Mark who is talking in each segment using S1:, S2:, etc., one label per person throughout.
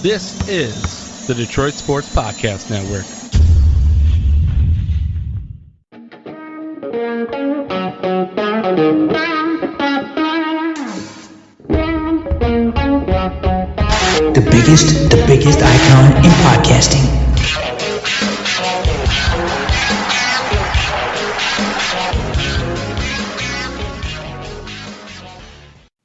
S1: This is the Detroit Sports Podcast Network.
S2: The biggest icon in podcasting.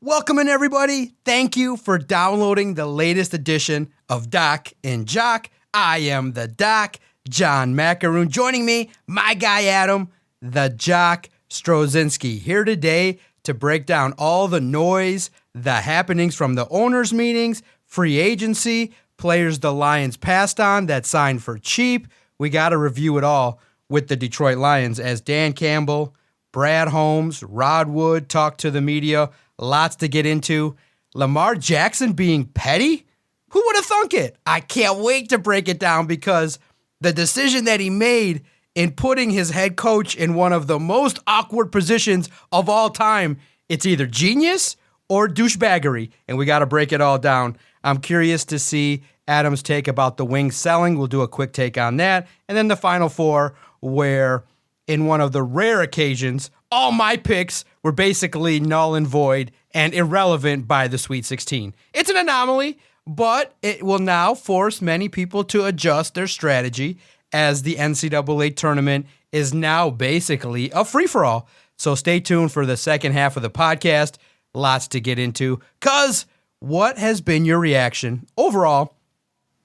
S3: Welcome in, everybody. Thank you for downloading the latest edition of DocNJock. I am the Doc, John Macaroon. Joining me, my guy Adam, the Jock Strozinski, here today to break down all the noise, the happenings from the owners' meetings, free agency, players the Lions passed on that signed for cheap. We got to review it all with the Detroit Lions as Dan Campbell, Brad Holmes, Rod Wood talk to the media. Lots to get into. Lamar Jackson being petty? Who would have thunk it? I can't wait to break it down because the decision that he made in putting his head coach in one of the most awkward positions of all time, it's either genius or douchebaggery, and we got to break it all down. I'm curious to see Adam's take about the wings selling. We'll do a quick take on that. And then the Final Four, where in one of the rare occasions, all my picks were basically null and void and irrelevant by the Sweet 16. It's an anomaly, but it will now force many people to adjust their strategy as the NCAA Tournament is now basically a free-for-all. So stay tuned for the second half of the podcast. Lots to get into. Because what has been your reaction overall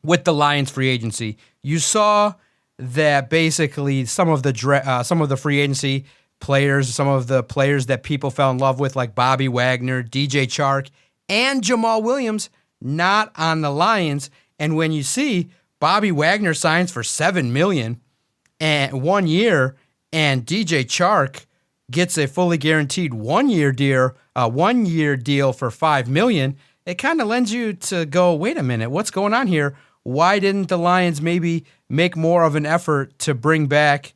S3: with the Lions free agency? You saw that basically some of the free agency players, some of the players that people fell in love with, like Bobby Wagner, DJ Chark, and Jamal Williams, not on the Lions. And when you see Bobby Wagner signs for $7 million and 1 year, and DJ Chark gets a fully guaranteed 1 year deal for $5 million, it kind of lends you to go, wait a minute, what's going on here? Why didn't the Lions maybe make more of an effort to bring back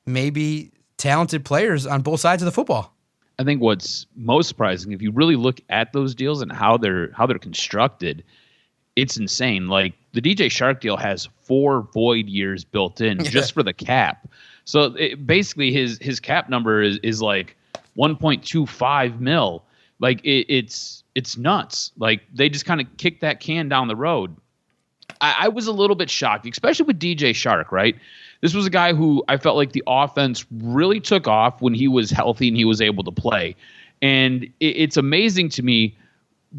S3: maybe talented players on both sides of the football?
S4: I think what's most surprising, if you really look at those deals and how they're constructed, it's insane. Like the DJ Chark deal has 4 void years built in just for the cap. So basically his cap number is like 1.25 mil. Like it's nuts. Like they just kind of kicked that can down the road. I was a little bit shocked, especially with DJ Chark, right? This was a guy who I felt like the offense really took off when he was healthy and he was able to play. And it's amazing to me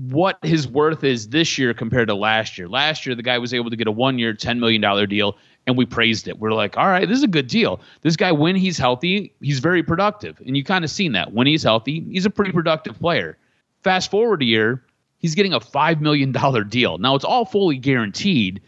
S4: what his worth is this year compared to last year. Last year, the guy was able to get a 1 year, $10 million deal, and we praised it. We're like, all right, this is a good deal. This guy, when he's healthy, he's very productive. And you kind of seen that. When he's healthy, he's a pretty productive player. Fast forward a year, he's getting a $5 million deal. Now, it's all fully guaranteed,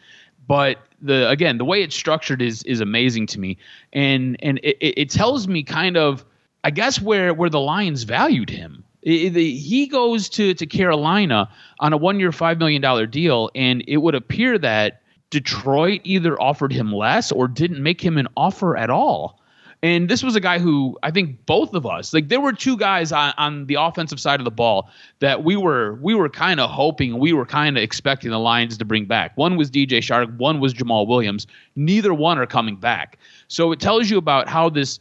S4: but the way it's structured is amazing to me. And it tells me kind of, I guess, where the Lions valued him. He goes to Carolina on a 1 year, $5 million deal, and it would appear that Detroit either offered him less or didn't make him an offer at all. And this was a guy who I think both of us, like there were two guys on the offensive side of the ball that we were kind of hoping, we were kind of expecting the Lions to bring back. One was DJ Chark, one was Jamal Williams. Neither one are coming back. So it tells you about how this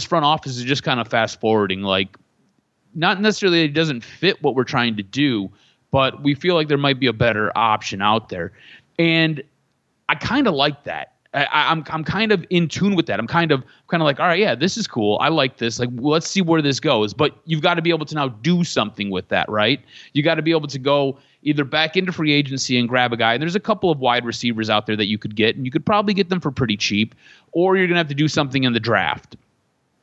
S4: front office is just kind of fast forwarding. Like not necessarily it doesn't fit what we're trying to do, but we feel like there might be a better option out there. And I kind of like that. I'm kind of in tune with that. I'm kind of like, all right, yeah, this is cool. I like this. Like, let's see where this goes. But you've got to be able to now do something with that, right? You got to be able to go either back into free agency and grab a guy. And there's a couple of wide receivers out there that you could get, and you could probably get them for pretty cheap, or you're going to have to do something in the draft.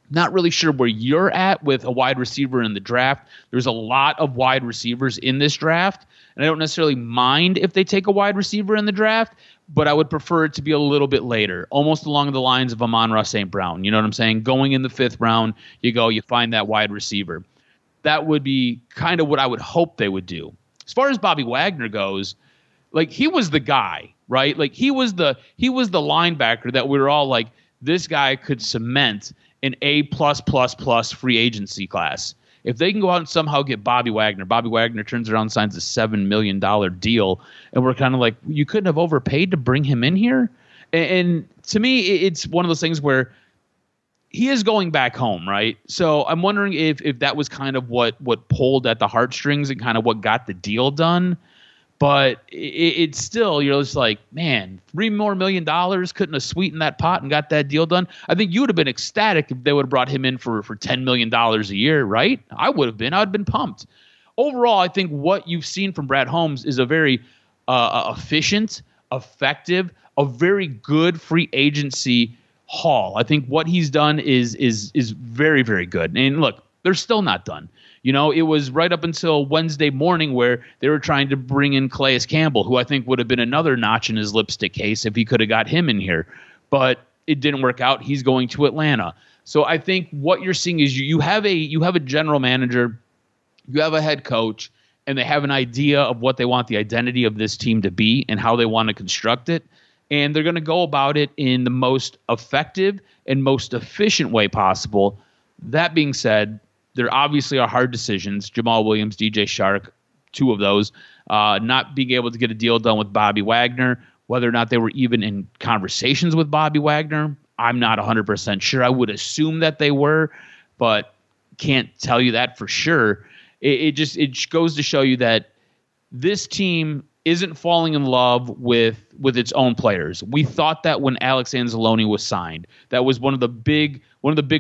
S4: Not really sure where you're at with a wide receiver in the draft. There's a lot of wide receivers in this draft, and I don't necessarily mind if they take a wide receiver in the draft, but I would prefer it to be a little bit later, almost along the lines of Amon-Ra St. Brown. You know what I'm saying? Going in the 5th round, you find that wide receiver. That would be kind of what I would hope they would do. As far as Bobby Wagner goes, like he was the guy, right? Like he was the linebacker that we were all like, this guy could cement an A+++ free agency class. If they can go out and somehow get Bobby Wagner turns around and signs a $7 million deal, and we're kind of like, you couldn't have overpaid to bring him in here? And to me, it's one of those things where he is going back home, right? So I'm wondering if that was kind of what pulled at the heartstrings and kind of what got the deal done. But it's still, you're just like, man, $3 more million couldn't have sweetened that pot and got that deal done. I think you would have been ecstatic if they would have brought him in for $10 million a year, right? I would have been. I would have been pumped. Overall, I think what you've seen from Brad Holmes is a very efficient, effective, a very good free agency haul. I think what he's done is very, very good. And look, they're still not done. You know, it was right up until Wednesday morning where they were trying to bring in Calais Campbell, who I think would have been another notch in his lipstick case if he could have got him in here. But it didn't work out. He's going to Atlanta. So I think what you're seeing is you have a general manager, you have a head coach, and they have an idea of what they want the identity of this team to be and how they want to construct it. And they're going to go about it in the most effective and most efficient way possible. That being said, there obviously are hard decisions. Jamal Williams, DJ Shark, two of those. Not being able to get a deal done with Bobby Wagner, whether or not they were even in conversations with Bobby Wagner, I'm not 100% sure. I would assume that they were, but can't tell you that for sure. It goes to show you that this team isn't falling in love with its own players. We thought that when Alex Anzalone was signed. That was one of the big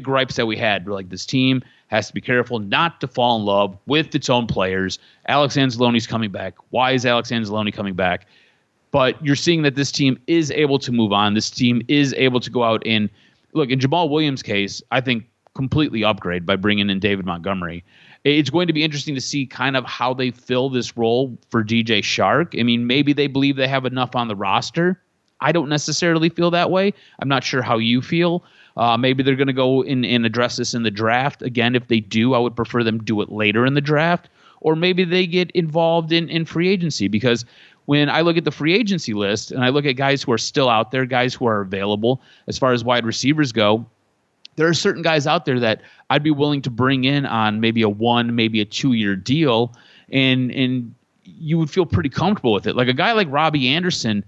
S4: gripes that we had. We're like, this team has to be careful not to fall in love with its own players. Alex Anzalone's coming back. Why is Alex Anzalone coming back? But you're seeing that this team is able to move on. This team is able to go out and look. In Jamal Williams' case, I think completely upgrade by bringing in David Montgomery. It's going to be interesting to see kind of how they fill this role for DJ Shark. I mean, maybe they believe they have enough on the roster. I don't necessarily feel that way. I'm not sure how you feel. Maybe they're going to go in and address this in the draft. Again, if they do, I would prefer them do it later in the draft. Or maybe they get involved in free agency, because when I look at the free agency list and I look at guys who are still out there, guys who are available as far as wide receivers go, there are certain guys out there that I'd be willing to bring in on maybe a 1, maybe a 2-year deal, and you would feel pretty comfortable with it. Like a guy like Robbie Anderson,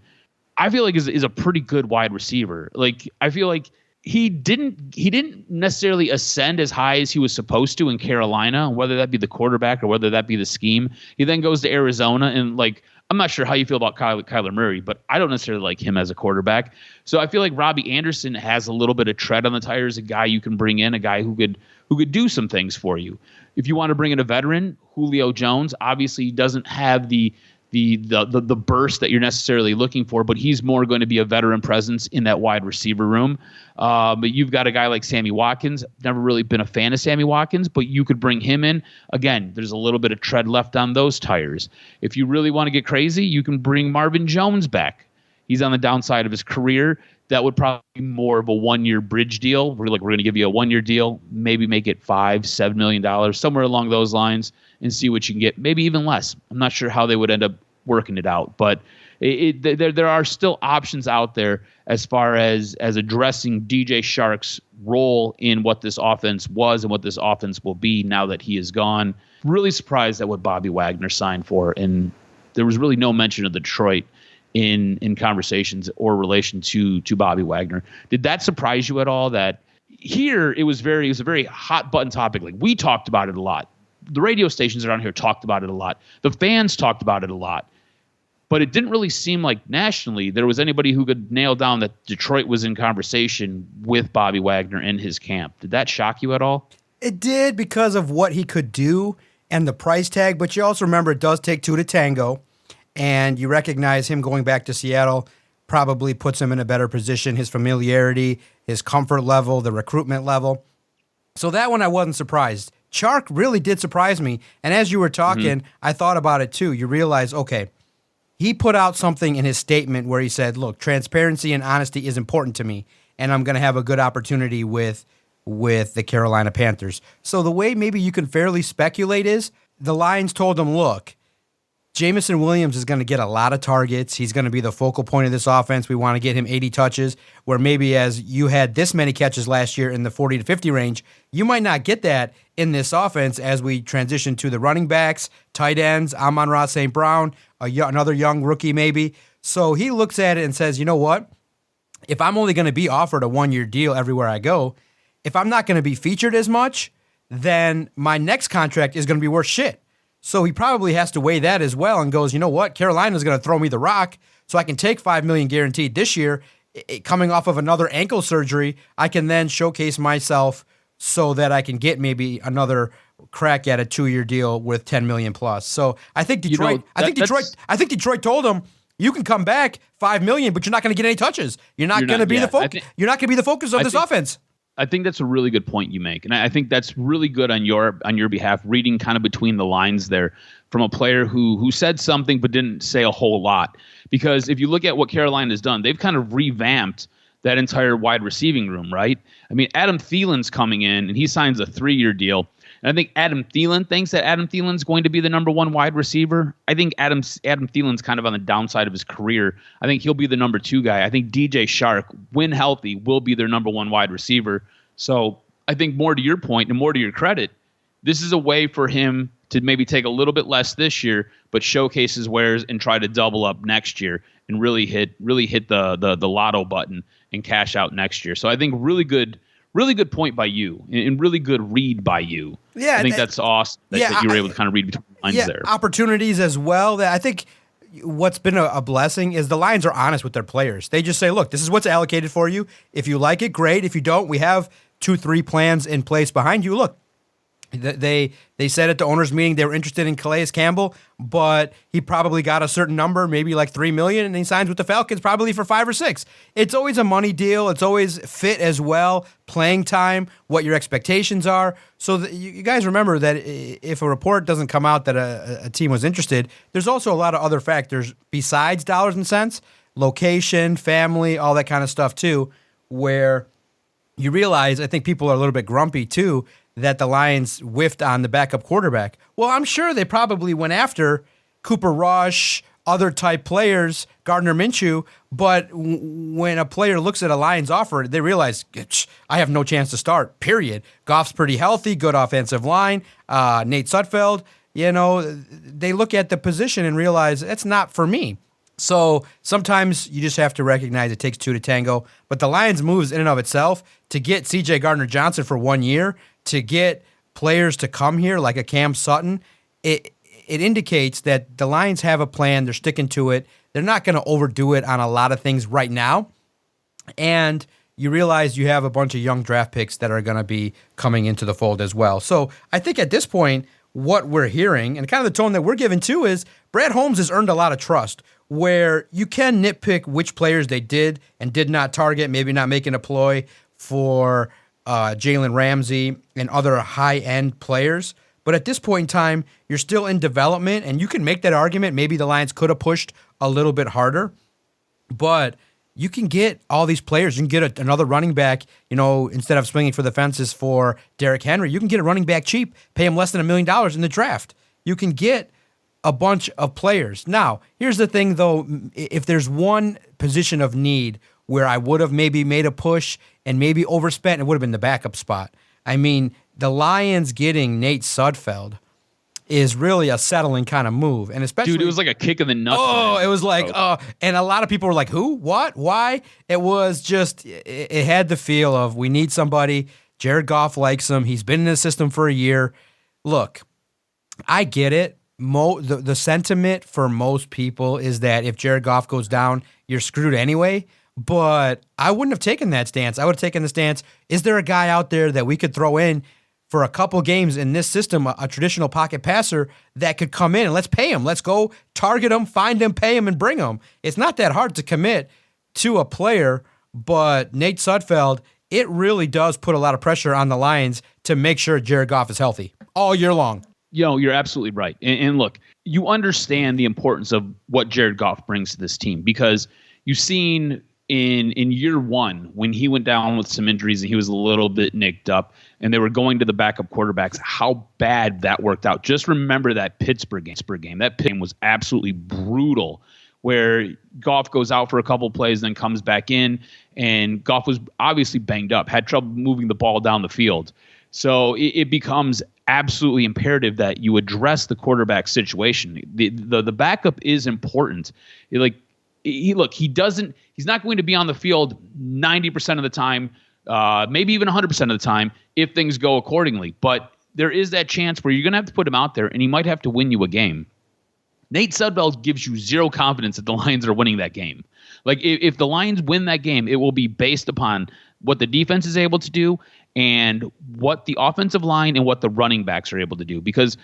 S4: I feel like is a pretty good wide receiver. Like I feel like he didn't necessarily ascend as high as he was supposed to in Carolina, whether that be the quarterback or whether that be the scheme. He then goes to Arizona, and like, I'm not sure how you feel about Kyler Murray, but I don't necessarily like him as a quarterback. So I feel like Robbie Anderson has a little bit of tread on the tires, a guy you can bring in, a guy who could do some things for you. If you want to bring in a veteran, Julio Jones, obviously he doesn't have the burst that you're necessarily looking for, but he's more going to be a veteran presence in that wide receiver room. But you've got a guy like Sammy Watkins. Never really been a fan of Sammy Watkins, but you could bring him in. Again, there's a little bit of tread left on those tires. If you really want to get crazy, you can bring Marvin Jones back. He's on the downside of his career. That would probably be more of a 1-year bridge deal. We're going to give you a 1-year deal, maybe make it $5-7 million, somewhere along those lines, and see what you can get. Maybe even less. I'm not sure how they would end up working it out, but there are still options out there as far as addressing DJ Shark's role in what this offense was and what this offense will be now that he is gone. Really surprised at what Bobby Wagner signed for, and there was really no mention of Detroit in conversations or relation to Bobby Wagner. Did that surprise you at all? That here it was a very hot button topic. Like, we talked about it a lot. The radio stations around here talked about it a lot. The fans talked about it a lot. But it didn't really seem like nationally there was anybody who could nail down that Detroit was in conversation with Bobby Wagner in his camp. Did that shock you at all?
S3: It did, because of what he could do and the price tag. But you also remember it does take two to tango. And you recognize him going back to Seattle probably puts him in a better position. His familiarity, his comfort level, the recruitment level. So that one I wasn't surprised. Chark really did surprise me. And as you were talking, I thought about it too. You realize, okay, he put out something in his statement where he said, look, transparency and honesty is important to me, and I'm going to have a good opportunity with the Carolina Panthers. So the way maybe you can fairly speculate is the Lions told him, look, Jamison Williams is going to get a lot of targets. He's going to be the focal point of this offense. We want to get him 80 touches, where maybe as you had this many catches last year in the 40 to 50 range, you might not get that in this offense as we transition to the running backs, tight ends, Amon-Ra St. Brown, another young rookie maybe. So he looks at it and says, you know what? If I'm only going to be offered a one-year deal everywhere I go, if I'm not going to be featured as much, then my next contract is going to be worth shit. So he probably has to weigh that as well and goes, you know what? Carolina's going to throw me the rock so I can take $5 million guaranteed this year. Coming off of another ankle surgery, I can then showcase myself so that I can get maybe another crack at a 2-year deal with $10 million plus. So I think Detroit, I think Detroit told him, you can come back $5 million, but you're not going to get any touches. You're not going to be the focus. You're not going to be the focus of this offense.
S4: I think that's a really good point you make, and I think that's really good on your behalf. Reading kind of between the lines there from a player who said something but didn't say a whole lot. Because if you look at what Carolina has done, they've kind of revamped that entire wide receiving room, right? I mean, Adam Thielen's coming in and he signs a 3-year deal. And I think Adam Thielen thinks that Adam Thielen's going to be the number 1 wide receiver. I think Adam Thielen's kind of on the downside of his career. I think he'll be the number 2 guy. I think DJ Shark, when healthy, will be their number 1 wide receiver. So I think more to your point and more to your credit, this is a way for him to maybe take a little bit less this year, but showcase his wares and try to double up next year and really hit the lotto button and cash out next year. So I think really good point by you and really good read by you.
S3: Yeah,
S4: I think that's awesome that you were able to kind of read between the lines there.
S3: Opportunities as well. That I think what's been a blessing is the Lions are honest with their players. They just say, look, this is what's allocated for you. If you like it, great. If you don't, we have 2-3 plans in place behind you. Look, they said at the owners' meeting they were interested in Calais Campbell, but he probably got a certain number, maybe like $3 million, and he signs with the Falcons probably for 5 or 6. It's always a money deal. It's always fit as well, playing time, what your expectations are. So you guys remember that if a report doesn't come out that a team was interested, there's also a lot of other factors besides dollars and cents, location, family, all that kind of stuff too, where you realize, I think people are a little bit grumpy too, that the Lions whiffed on the backup quarterback. Well, I'm sure they probably went after Cooper Rush, other type players, Gardner Minshew, but when a player looks at a Lions offer, they realize, I have no chance to start, period. Goff's pretty healthy, good offensive line. Nate Sudfeld, they look at the position and realize it's not for me. So sometimes you just have to recognize it takes 2 to tango. But the Lions' moves in and of itself, to get C.J. Gardner-Johnson for 1 year, to get players to come here like a Cam Sutton, it indicates that the Lions have a plan. They're sticking to it. They're not going to overdo it on a lot of things right now. And you realize you have a bunch of young draft picks that are going to be coming into the fold as well. So I think at this point, what we're hearing, and kind of the tone that we're giving too, is Brad Holmes has earned a lot of trust, where you can nitpick which players they did and did not target, maybe not making a ploy for Jalen Ramsey and other high-end players. But at this point in time, you're still in development, and you can make that argument. Maybe the Lions could have pushed a little bit harder, but you can get all these players. You can get another running back, instead of swinging for the fences for Derrick Henry, you can get a running back cheap, pay him less than $1 million in the draft. You can get a bunch of players. Now, here's the thing, though. If there's one position of need where I would have maybe made a push and maybe overspent, it would have been the backup spot. I mean, the Lions getting Nate Sudfeld is really a settling kind of move. And especially,
S4: dude, it was like a kick in the nuts.
S3: Oh, man. It was like, and a lot of people were like, who, what, why? It was just, it had the feel of, we need somebody. Jared Goff likes him. He's been in the system for a year. Look, I get it. The sentiment for most people is that if Jared Goff goes down, you're screwed anyway. But I wouldn't have taken that stance. I would have taken the stance, is there a guy out there that we could throw in for a couple games in this system, a traditional pocket passer that could come in and let's pay him. Let's go target him, find him, pay him, and bring him. It's not that hard to commit to a player, but Nate Sudfeld, it really does put a lot of pressure on the Lions to make sure Jared Goff is healthy all year long.
S4: You're absolutely right. And look, you understand the importance of what Jared Goff brings to this team because you've seen in year one, when he went down with some injuries and he was a little bit nicked up and they were going to the backup quarterbacks, how bad that worked out. Just remember that Pittsburgh game. That game was absolutely brutal, where Goff goes out for a couple plays, then comes back in, and Goff was obviously banged up, had trouble moving the ball down the field. So it becomes absolutely imperative that you address the quarterback situation. The backup is important. He's not going to be on the field 90% of the time, maybe even 100% of the time if things go accordingly. But there is that chance where you're going to have to put him out there, and he might have to win you a game. Nate Sudfeld gives you zero confidence that the Lions are winning that game. Like, if the Lions win that game, it will be based upon what the defense is able to do and what the offensive line and what the running backs are able to do, because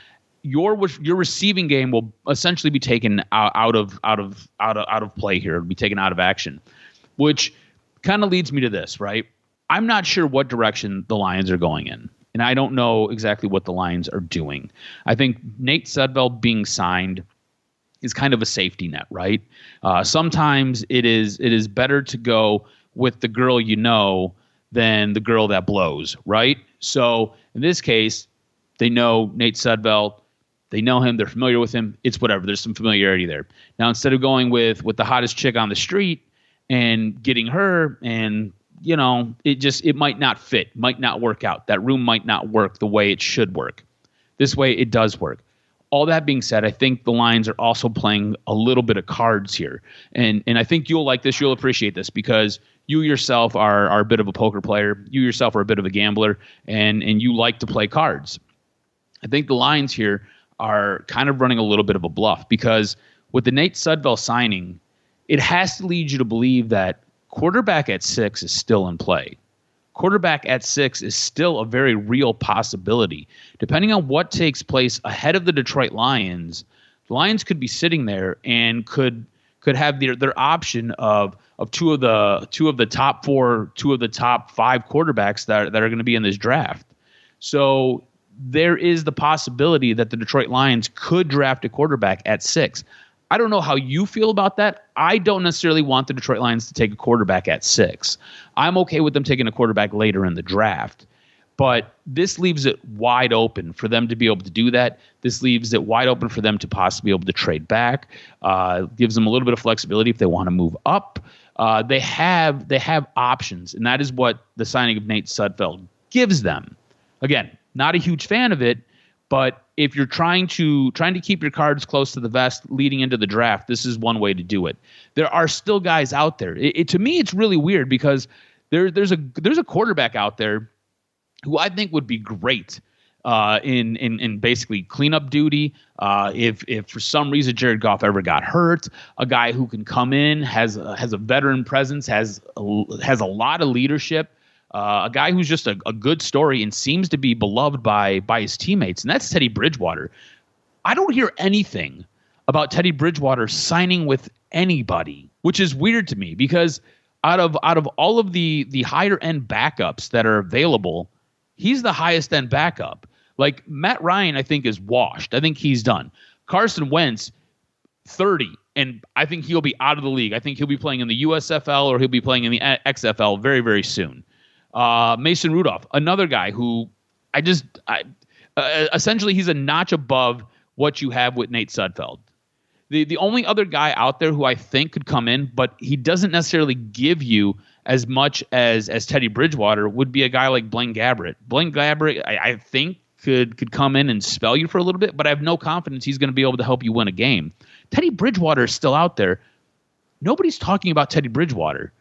S4: your receiving game will essentially be taken out of play here. It'll be taken out of action, which kind of leads me to this, right? I'm not sure what direction the Lions are going in, and I don't know exactly what the Lions are doing. I think Nate Sudfeld being signed is kind of a safety net, right? Sometimes it is better to go with the girl you know than the girl that blows, right? So in this case, they know Nate Sudfeld. They know him. They're familiar with him. It's whatever. There's some familiarity there. Now, instead of going with the hottest chick on the street and getting her, and it might not fit, might not work out. That room might not work the way it should work. This way, it does work. All that being said, I think the Lions are also playing a little bit of cards here, and I think you'll like this. You'll appreciate this because you yourself are a bit of a poker player. You yourself are a bit of a gambler, and you like to play cards. I think the Lions here are kind of running a little bit of a bluff, because with the Nate Sudfeld signing, it has to lead you to believe that quarterback at 6 is still in play. Quarterback at 6 is still a very real possibility. Depending on what takes place ahead of the Detroit Lions, the Lions could be sitting there and could have their option of two of the top 4, 2 of the top 5 quarterbacks that are going to be in this draft. So there is the possibility that the Detroit Lions could draft a quarterback at 6. I don't know how you feel about that. I don't necessarily want the Detroit Lions to take a quarterback at 6. I'm okay with them taking a quarterback later in the draft. But this leaves it wide open for them to be able to do that. This leaves it wide open for them to possibly be able to trade back. Gives them a little bit of flexibility if they want to move up. They have options, and that is what the signing of Nate Sudfeld gives them. Again, not a huge fan of it, but if you're trying to keep your cards close to the vest leading into the draft, this is one way to do it. There are still guys out there. To me, it's really weird because there's a quarterback out there who I think would be great in basically cleanup duty. If for some reason Jared Goff ever got hurt, a guy who can come in, has a veteran presence, has a lot of leadership. A guy who's just a good story and seems to be beloved by his teammates, and that's Teddy Bridgewater. I don't hear anything about Teddy Bridgewater signing with anybody, which is weird to me because out of all of the higher end backups that are available, he's the highest end backup. Like Matt Ryan, I think is washed. I think he's done. Carson Wentz, 30, and I think he'll be out of the league. I think he'll be playing in the USFL or he'll be playing in the XFL very, very soon. Mason Rudolph, another guy who essentially he's a notch above what you have with Nate Sudfeld. The only other guy out there who I think could come in, but he doesn't necessarily give you as much as Teddy Bridgewater, would be a guy like Blaine Gabbert. Blaine Gabbert, I think, could come in and spell you for a little bit, but I have no confidence he's going to be able to help you win a game. Teddy Bridgewater is still out there. Nobody's talking about Teddy Bridgewater.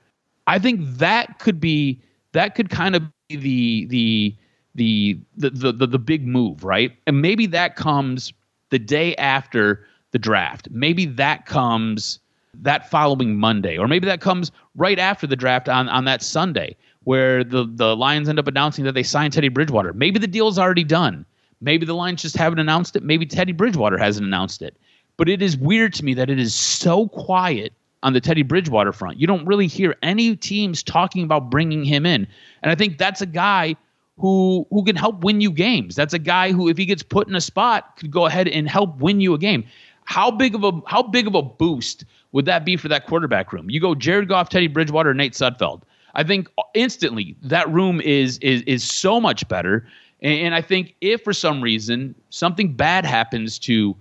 S4: I think that could kind of be the big move, right? And maybe that comes the day after the draft. Maybe that comes that following Monday, or maybe that comes right after the draft on that Sunday, where the Lions end up announcing that they signed Teddy Bridgewater. Maybe the deal's already done. Maybe the Lions just haven't announced it. Maybe Teddy Bridgewater hasn't announced it. But it is weird to me that it is so quiet on the Teddy Bridgewater front. You don't really hear any teams talking about bringing him in. And I think that's a guy who can help win you games. That's a guy who, if he gets put in a spot, could go ahead and help win you a game. How big of a boost would that be for that quarterback room? You go Jared Goff, Teddy Bridgewater, Nate Sudfeld. I think instantly that room is so much better. And I think if for some reason something bad happens to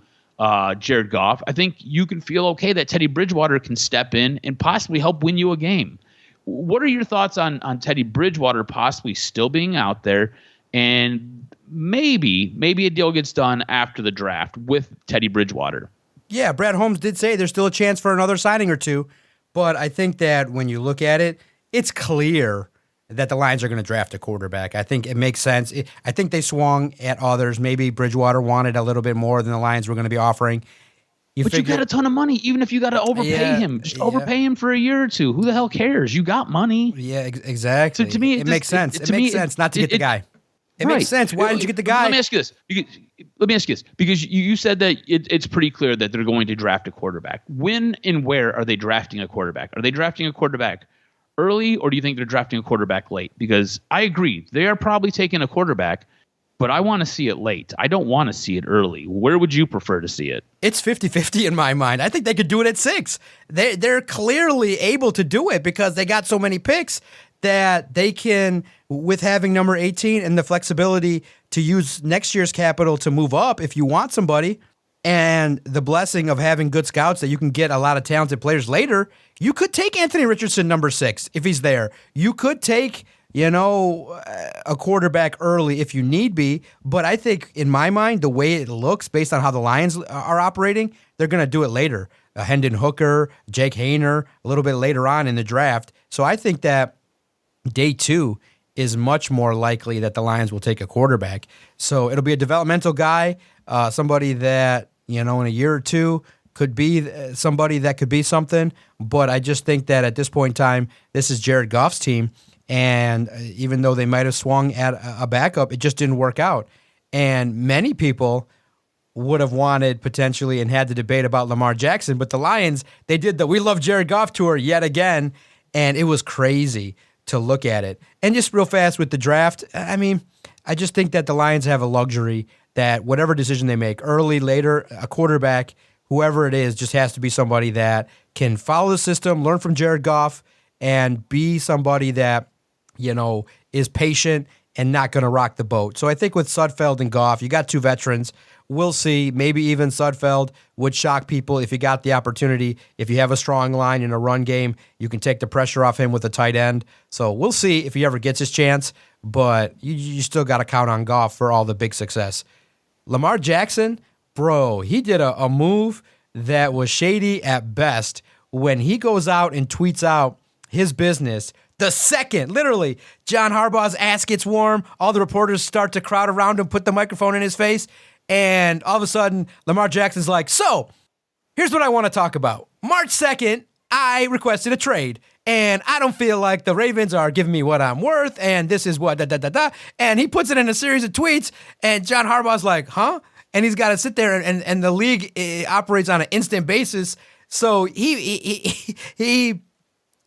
S4: Jared Goff, I think you can feel okay that Teddy Bridgewater can step in and possibly help win you a game. What are your thoughts on Teddy Bridgewater possibly still being out there, and maybe a deal gets done after the draft with Teddy Bridgewater?
S3: Yeah, Brad Holmes did say there's still a chance for another signing or two, but I think that when you look at it, it's clear that the Lions are going to draft a quarterback. I think it makes sense. I think they swung at others. Maybe Bridgewater wanted a little bit more than the Lions were going to be offering.
S4: But you got a ton of money, even if you got to overpay him. Just overpay him for a year or two. Who the hell cares? You got money.
S3: Yeah, exactly.
S4: So to me,
S3: it makes sense. It makes sense not to get the guy. It makes sense. Why didn't you get the guy?
S4: Let me ask you this. Because you said that it's pretty clear that they're going to draft a quarterback. When and where are they drafting a quarterback? Are they drafting a quarterback early, or do you think they're drafting a quarterback late? Because I agree, they are probably taking a quarterback, but I want to see it late. I don't want to see it early. Where would you prefer to see it?
S3: It's 50-50 in my mind. I think they could do it at 6. They're clearly able to do it because they got so many picks that they can, with having number 18 and the flexibility to use next year's capital to move up if you want somebody, and the blessing of having good scouts that you can get a lot of talented players later. You could take Anthony Richardson number 6 if he's there. You could take, a quarterback early if you need be. But I think, in my mind, the way it looks based on how the Lions are operating, they're going to do it later. Hendon Hooker, Jake Hayner, a little bit later on in the draft. So I think that day 2 is much more likely that the Lions will take a quarterback. So it'll be a developmental guy, somebody that, in a year or two could be somebody that could be something. But I just think that at this point in time, this is Jared Goff's team. And even though they might have swung at a backup, it just didn't work out. And many people would have wanted potentially and had the debate about Lamar Jackson. But the Lions, they did the We Love Jared Goff tour yet again. And it was crazy to look at it. And just real fast with the draft, I just think that the Lions have a luxury that whatever decision they make, early, later, a quarterback, whoever it is, just has to be somebody that can follow the system, learn from Jared Goff, and be somebody that, is patient and not going to rock the boat. So I think with Sudfeld and Goff, you got 2 veterans. We'll see. Maybe even Sudfeld would shock people if he got the opportunity. If you have a strong line in a run game, you can take the pressure off him with a tight end. So we'll see if he ever gets his chance, but you still got to count on Goff for all the big success. Lamar Jackson, bro, he did a move that was shady at best when he goes out and tweets out his business. The second, literally, John Harbaugh's ass gets warm, all the reporters start to crowd around him, put the microphone in his face, and all of a sudden, Lamar Jackson's like, so, here's what I want to talk about. March 2nd, I requested a trade, and I don't feel like the Ravens are giving me what I'm worth, and this is what, and he puts it in a series of tweets, and John Harbaugh's like, huh? And he's got to sit there, and the league operates on an instant basis, so he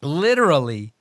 S3: literally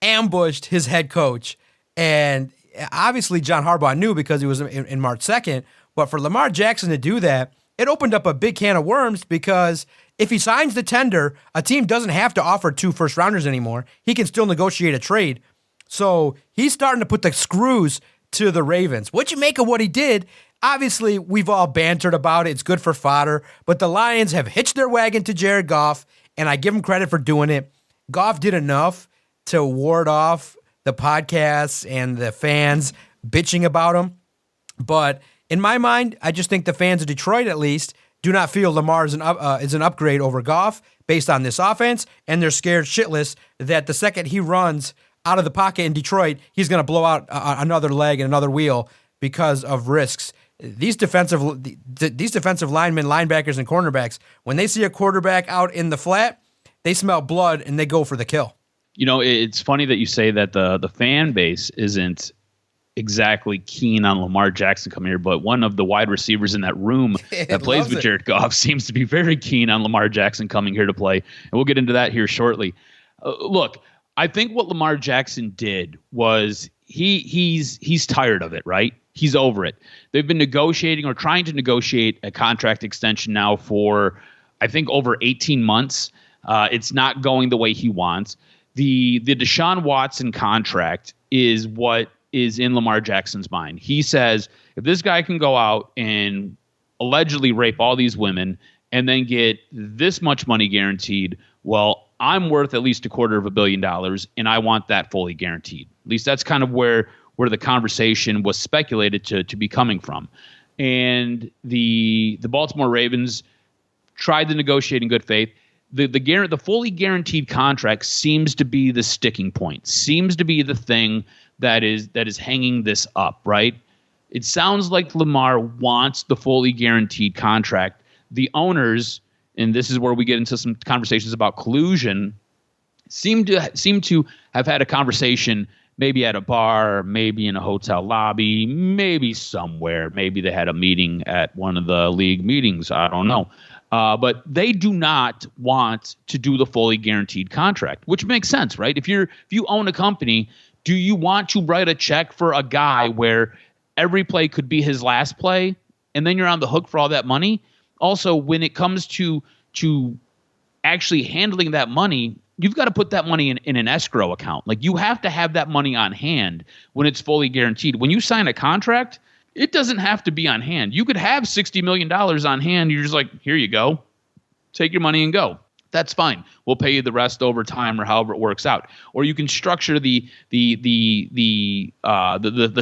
S3: ambushed his head coach. And obviously John Harbaugh knew because he was in March 2nd. But for Lamar Jackson to do that, it opened up a big can of worms because if he signs the tender, a team doesn't have to offer 2 first-rounders anymore. He can still negotiate a trade. So he's starting to put the screws to the Ravens. What you make of what he did? Obviously, we've all bantered about it. It's good for fodder. But the Lions have hitched their wagon to Jared Goff, and I give him credit for doing it. Goff did enough to ward off the podcasts and the fans bitching about him. But in my mind, I just think the fans of Detroit, at least, do not feel Lamar is an upgrade over Goff based on this offense, and they're scared shitless that the second he runs out of the pocket in Detroit, he's going to blow out another leg and another wheel because of risks. These defensive linemen, linebackers, and cornerbacks, when they see a quarterback out in the flat, they smell blood and they go for the kill.
S4: It's funny that you say that the fan base isn't exactly keen on Lamar Jackson coming here, but one of the wide receivers in that room that plays with Jared Goff seems to be very keen on Lamar Jackson coming here to play. And we'll get into that here shortly. Look, I think what Lamar Jackson did was he's tired of it, right? He's over it. They've been negotiating or trying to negotiate a contract extension now for, I think, over 18 months. It's not going the way he wants. The Deshaun Watson contract is what is in Lamar Jackson's mind. He says, if this guy can go out and allegedly rape all these women and then get this much money guaranteed, well, I'm worth at least $250 million, and I want that fully guaranteed. At least that's kind of where the conversation was speculated to be coming from. And the Baltimore Ravens tried to negotiate in good faith. The fully guaranteed contract seems to be the sticking point, seems to be the thing that is hanging this up, right? It sounds like Lamar wants the fully guaranteed contract. The owners, and this is where we get into some conversations about collusion, seem to have had a conversation maybe at a bar, maybe in a hotel lobby, maybe somewhere. Maybe they had a meeting at one of the league meetings. I don't know. But they do not want to do the fully guaranteed contract, which makes sense, right? If you own a company, do you want to write a check for a guy where every play could be his last play, and then you're on the hook for all that money? Also, when it comes to actually handling that money, you've got to put that money in an escrow account. Like, you have to have that money on hand when it's fully guaranteed. When you sign a contract, it doesn't have to be on hand. You could have $60 million on hand. You're just like, here you go. Take your money and go. That's fine. We'll pay you the rest over time or however it works out. Or you can structure the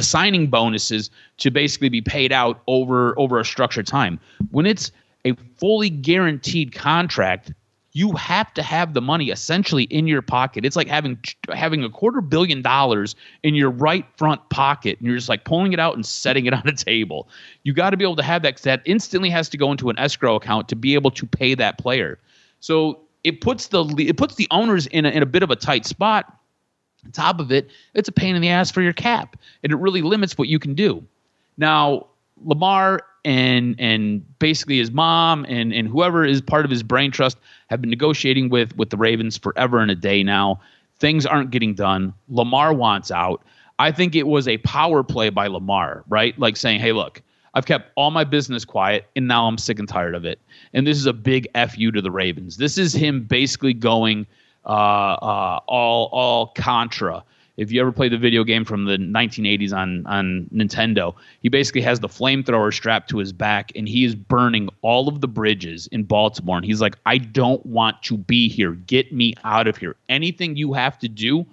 S4: signing bonuses to basically be paid out over a structured time. When it's a fully guaranteed contract, you have to have the money essentially in your pocket. It's like having $250 million in your right front pocket, and you're just like pulling it out and setting it on a table. You got to be able to have that, because that instantly has to go into an escrow account to be able to pay that player. So it puts the owners in a bit of a tight spot. On top of it, it's a pain in the ass for your cap, and it really limits what you can do. Now, Lamar and basically his mom and whoever is part of his brain trust have been negotiating with the Ravens forever and a day now. Things aren't getting done. Lamar wants out. I think it was a power play by Lamar, right? Like saying, hey, look, I've kept all my business quiet, and now I'm sick and tired of it. And this is a big FU to the Ravens. This is him basically going all Contra. If you ever played the video game from the 1980s on Nintendo, he basically has the flamethrower strapped to his back, and he is burning all of the bridges in Baltimore. And he's like, I don't want to be here. Get me out of here. Anything you have to do,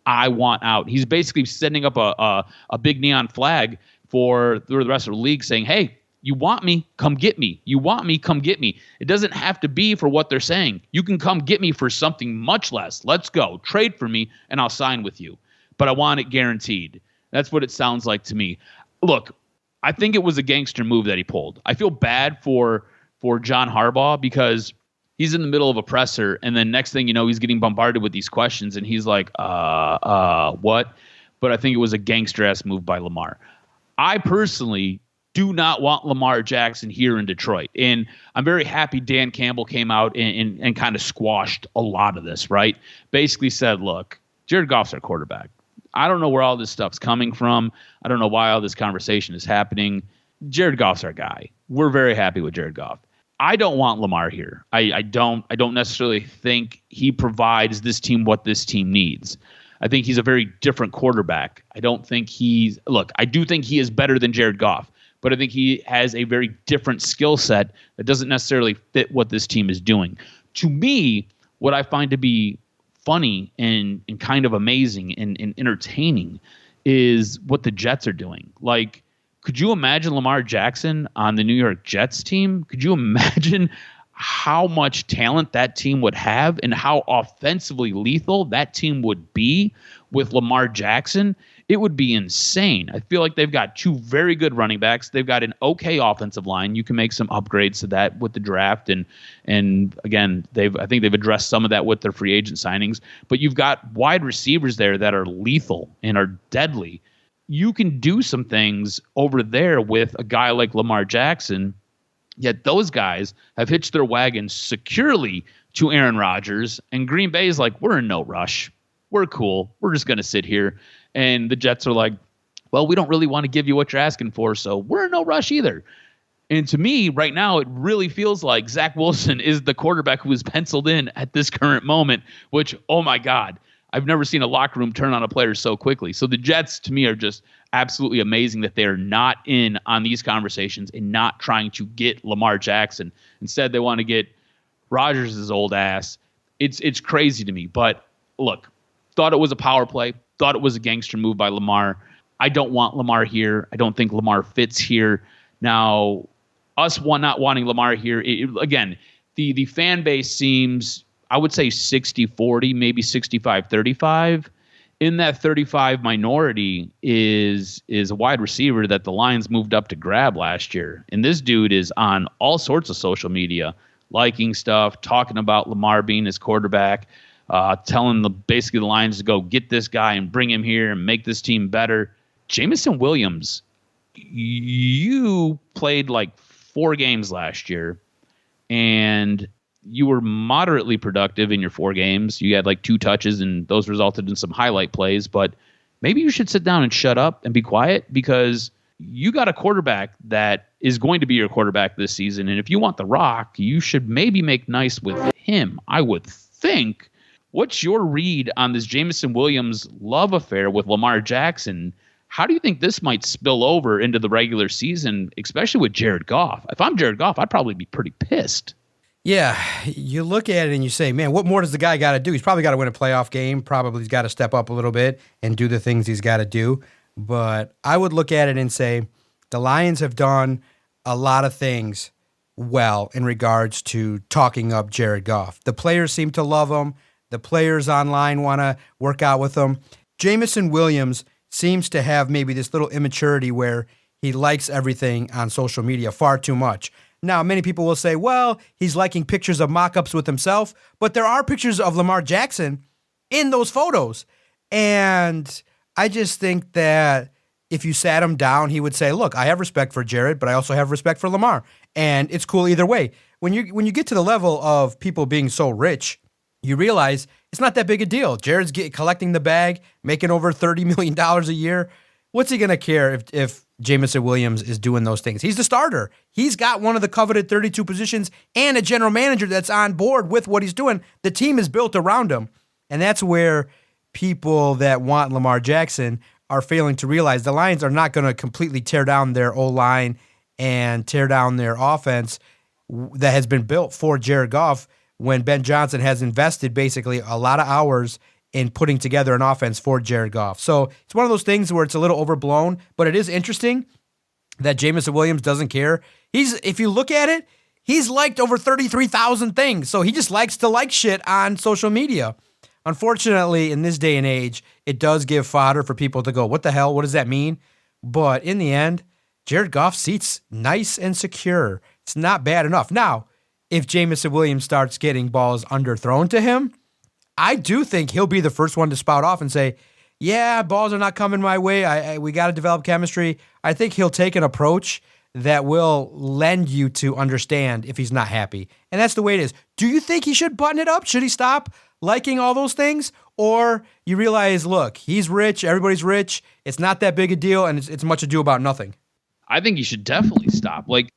S4: I want out. He's basically setting up a big neon flag for the rest of the league saying, hey, you want me, come get me. You want me, come get me. It doesn't have to be for what they're saying. You can come get me for something much less. Let's go. Trade for me, and I'll sign with you. But I want it guaranteed. That's what it sounds like to me. Look, I think it was a gangster move that he pulled. I feel bad for John Harbaugh, because he's in the middle of a presser, and then next thing you know, he's getting bombarded with these questions, and he's like, what? But I think it was a gangster-ass move by Lamar. I personally do not want Lamar Jackson here in Detroit. And I'm very happy Dan Campbell came out and kind of squashed a lot of this, right? Basically said, look, Jared Goff's our quarterback. I don't know where all this stuff's coming from. I don't know why all this conversation is happening. Jared Goff's our guy. We're very happy with Jared Goff. I don't want Lamar here. I don't necessarily think he provides this team what this team needs. I think he's a very different quarterback. I do think he is better than Jared Goff, but I think he has a very different skill set that doesn't necessarily fit what this team is doing. To me, what I find to be funny and kind of amazing and entertaining is what the Jets are doing. Like, could you imagine Lamar Jackson on the New York Jets team? Could you imagine how much talent that team would have and how offensively lethal that team would be with Lamar Jackson? It would be insane. I feel like they've got two very good running backs. They've got an okay offensive line. You can make some upgrades to that with the draft. And again, I think they've addressed some of that with their free agent signings. But you've got wide receivers there that are lethal and are deadly. You can do some things over there with a guy like Lamar Jackson. Yet those guys have hitched their wagons securely to Aaron Rodgers. And Green Bay is like, we're in no rush. We're cool. We're just going to sit here. And the Jets are like, well, we don't really want to give you what you're asking for, so we're in no rush either. And to me, right now, it really feels like Zach Wilson is the quarterback who is penciled in at this current moment, which, oh my God, I've never seen a locker room turn on a player so quickly. So the Jets, to me, are just absolutely amazing that they're not in on these conversations and not trying to get Lamar Jackson. Instead, they want to get Rodgers' old ass. It's crazy to me. But look, thought it was a power play, thought it was a gangster move by Lamar. I don't want Lamar here. I don't think Lamar fits here. Now, us not wanting Lamar here, again, the fan base seems, I would say 60-40, maybe 65-35. In that 35 minority is a wide receiver that the Lions moved up to grab last year. And this dude is on all sorts of social media, liking stuff, talking about Lamar being his quarterback, telling basically the Lions to go get this guy and bring him here and make this team better. Jameson Williams, you played like 4 games last year, and you were moderately productive in your 4 games. You had like 2 touches, and those resulted in some highlight plays. But maybe you should sit down and shut up and be quiet, because you got a quarterback that is going to be your quarterback this season. And if you want the rock, you should maybe make nice with him, I would think. What's your read on this Jameson Williams love affair with Lamar Jackson? How do you think this might spill over into the regular season, especially with Jared Goff? If I'm Jared Goff, I'd probably be pretty pissed.
S3: Yeah, you look at it and you say, man, what more does the guy got to do? He's probably got to win a playoff game. Probably he's got to step up a little bit and do the things he's got to do. But I would look at it and say the Lions have done a lot of things well in regards to talking up Jared Goff. The players seem to love him. The players online want to work out with him. Jameson Williams seems to have maybe this little immaturity where he likes everything on social media far too much. Now, many people will say, well, he's liking pictures of mock-ups with himself, but there are pictures of Lamar Jackson in those photos. And I just think that if you sat him down, he would say, look, I have respect for Jared, but I also have respect for Lamar. And it's cool either way. When you get to the level of people being so rich, you realize it's not that big a deal. Jared's collecting the bag, making over $30 million a year. What's he going to care if Jameson Williams is doing those things? He's the starter. He's got one of the coveted 32 positions and a general manager that's on board with what he's doing. The team is built around him. And that's where people that want Lamar Jackson are failing to realize the Lions are not going to completely tear down their O-line and tear down their offense that has been built for Jared Goff when Ben Johnson has invested basically a lot of hours in putting together an offense for Jared Goff. So it's one of those things where it's a little overblown, but it is interesting that Jameson Williams doesn't care. If you look at it, he's liked over 33,000 things. So he just likes to like shit on social media. Unfortunately, in this day and age, it does give fodder for people to go, what the hell? What does that mean? But in the end, Jared Goff's seat's nice and secure. It's not bad enough. Now, if Jameson Williams starts getting balls underthrown to him, I do think he'll be the first one to spout off and say, yeah, balls are not coming my way. We got to develop chemistry. I think he'll take an approach that will lend you to understand if he's not happy. And that's the way it is. Do you think he should button it up? Should he stop liking all those things? Or you realize, look, he's rich, everybody's rich, it's not that big a deal, and it's much ado about nothing?
S4: I think you should definitely stop. Like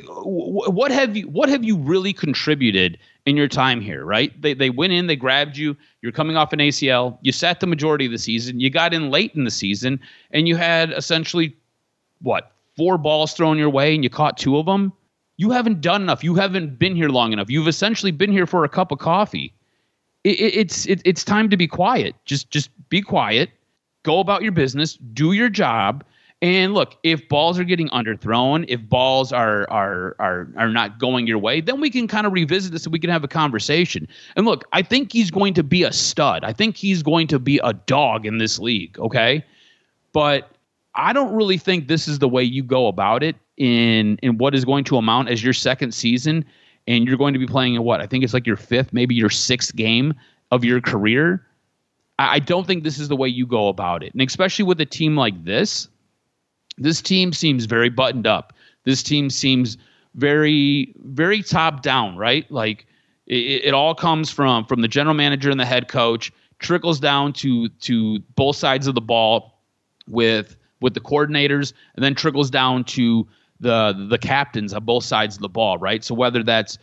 S4: what have you really contributed in your time here, right? They went in, they grabbed you, you're coming off an ACL, you sat the majority of the season, you got in late in the season, and you had essentially, 4 balls thrown your way and you caught 2 of them? You haven't done enough. You haven't been here long enough. You've essentially been here for a cup of coffee. It's time to be quiet. Just be quiet, go about your business, do your job. And look, if balls are getting underthrown, if balls are not going your way, then we can kind of revisit this and we can have a conversation. And look, I think he's going to be a stud. I think he's going to be a dog in this league, okay? But I don't really think this is the way you go about it in what is going to amount as your second season, and you're going to be playing in I think it's like your 5th, maybe your 6th game of your career. I don't think this is the way you go about it. And especially with a team like this team seems very buttoned up. This team seems very, very top down, right? Like it all comes from the general manager and the head coach, trickles down to both sides of the ball with with the coordinators, and then trickles down to the captains on both sides of the ball, right? So whether that's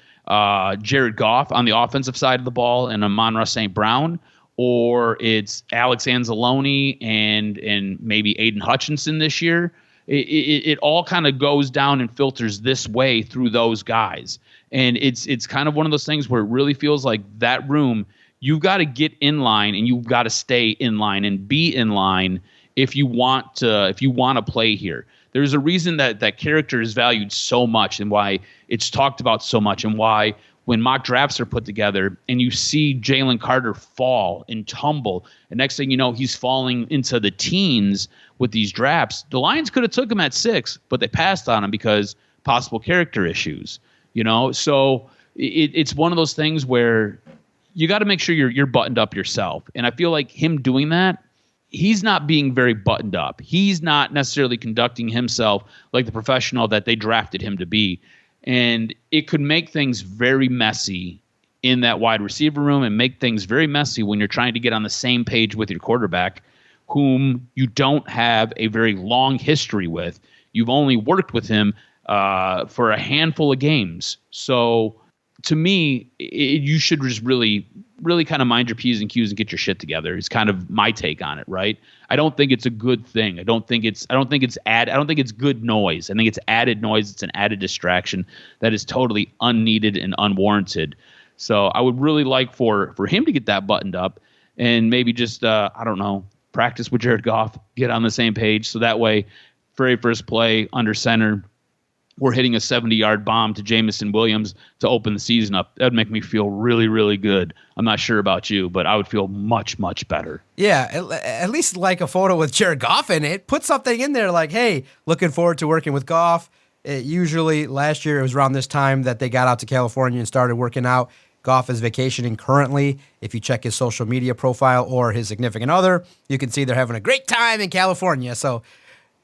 S4: Jared Goff on the offensive side of the ball and Amon-Ra St. Brown, or it's Alex Anzalone and maybe Aiden Hutchinson this year, it all kind of goes down and filters this way through those guys. And it's kind of one of those things where it really feels like that room, you've got to get in line and you've got to stay in line and be in line if you want to play here. There's a reason that character is valued so much and why it's talked about so much, and why when mock drafts are put together and you see Jalen Carter fall and tumble, and next thing you know, he's falling into the teens with these drafts. The Lions could have took him at 6, but they passed on him because possible character issues, So it's one of those things where you got to make sure you're buttoned up yourself. And I feel like him doing that, he's not being very buttoned up. He's not necessarily conducting himself like the professional that they drafted him to be. And it could make things very messy in that wide receiver room, and make things very messy when you're trying to get on the same page with your quarterback, whom you don't have a very long history with. You've only worked with him for a handful of games. So to me, you should just really, really kind of mind your P's and Q's and get your shit together. It's kind of my take on it, right? I don't think it's a good thing. I don't think it's good noise. I think it's added noise. It's an added distraction that is totally unneeded and unwarranted. So I would really like for him to get that buttoned up and maybe just practice with Jared Goff, get on the same page, so that way, very first play under center, we're hitting a 70-yard bomb to Jameson Williams to open the season up. That would make me feel really, really good. I'm not sure about you, but I would feel much, much better.
S3: Yeah, at least like a photo with Jared Goff in it. Put something in there like, hey, looking forward to working with Goff. Usually last year it was around this time that they got out to California and started working out. Goff is vacationing currently. If you check his social media profile or his significant other, you can see they're having a great time in California. So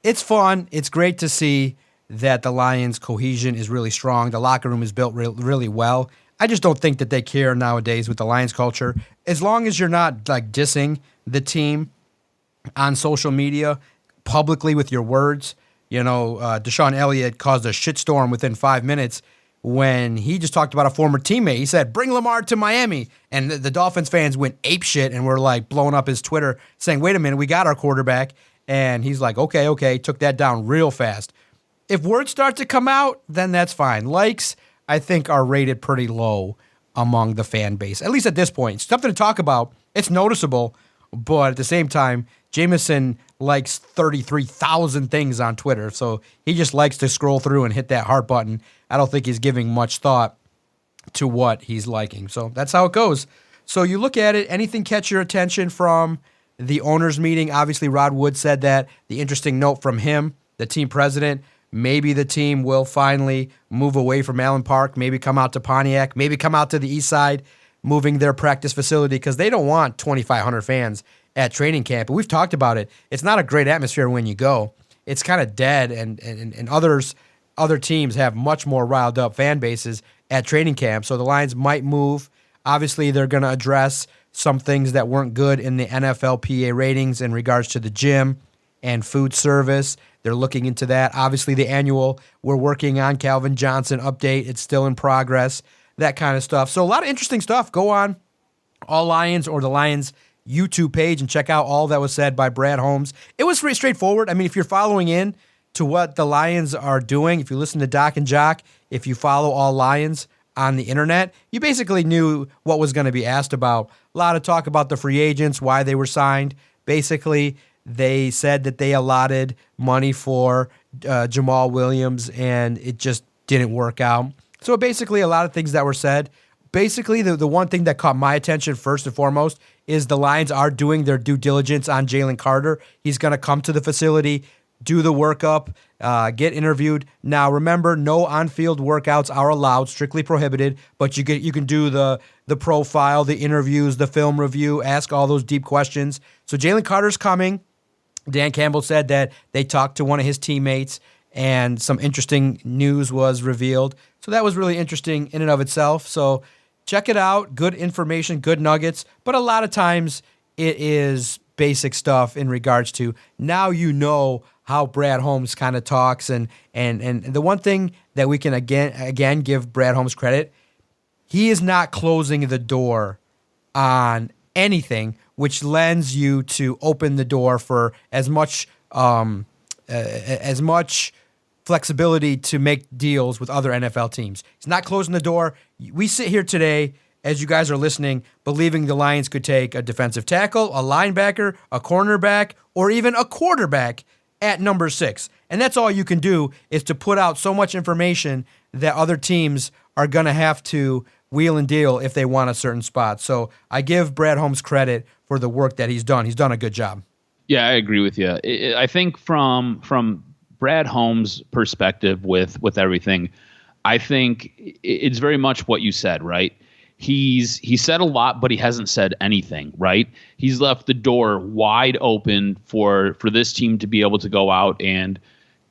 S3: it's fun. It's great to see that the Lions' cohesion is really strong. The locker room is built really well. I just don't think that they care nowadays with the Lions culture. As long as you're not like dissing the team on social media publicly with your words. Deshaun Elliott caused a shitstorm within 5 minutes when he just talked about a former teammate. He said, bring Lamar to Miami. And the Dolphins fans went apeshit and were like blowing up his Twitter saying, wait a minute, we got our quarterback. And he's like, okay, took that down real fast. If words start to come out, then that's fine. Likes, I think, are rated pretty low among the fan base, at least at this point. Something to talk about. It's noticeable, but at the same time, Jameson likes 33,000 things on Twitter, so he just likes to scroll through and hit that heart button. I don't think he's giving much thought to what he's liking. So that's how it goes. So you look at it, anything catch your attention from the owners' meeting? Obviously, Rod Wood said that. The interesting note from him, the team president, maybe the team will finally move away from Allen Park, maybe come out to Pontiac, maybe come out to the east side, moving their practice facility because they don't want 2,500 fans at training camp. But we've talked about it. It's not a great atmosphere when you go. It's kind of dead, and other teams have much more riled up fan bases at training camp. So the Lions might move. Obviously, they're going to address some things that weren't good in the NFLPA ratings in regards to the gym and food service. They're looking into that. Obviously, the annual we're working on Calvin Johnson update. It's still in progress, that kind of stuff. So a lot of interesting stuff. Go on All Lions or the Lions YouTube page and check out all that was said by Brad Holmes. It was pretty straightforward. I mean, if you're following in to what the Lions are doing, if you listen to Doc and Jock, if you follow All Lions on the internet, you basically knew what was going to be asked about. A lot of talk about the free agents, why they were signed. Basically, they said that they allotted money for Jamal Williams, and it just didn't work out. So basically, a lot of things that were said. Basically, the one thing that caught my attention first and foremost is the Lions are doing their due diligence on Jalen Carter. He's going to come to the facility, do the workup, get interviewed. Now, remember, no on-field workouts are allowed, strictly prohibited, but you can do the profile, the interviews, the film review, ask all those deep questions. So Jalen Carter's coming. Dan Campbell said that they talked to one of his teammates and some interesting news was revealed. So that was really interesting in and of itself. So check it out. Good information, good nuggets. But a lot of times it is basic stuff in regards to now you know how Brad Holmes kind of talks, and the one thing that we can again give Brad Holmes credit, he is not closing the door on anything, which lends you to open the door for as much flexibility to make deals with other NFL teams. He's not closing the door. We sit here today, as you guys are listening, believing the Lions could take a defensive tackle, a linebacker, a cornerback, or even a quarterback at number 6. And that's all you can do, is to put out so much information that other teams are going to have to wheel and deal if they want a certain spot. So I give Brad Holmes credit for the work that he's done. He's done a good job.
S4: Yeah, I agree with you. I think from Brad Holmes' perspective with everything, I think it's very much what you said, right? He said a lot, but he hasn't said anything, right? He's left the door wide open for this team to be able to go out and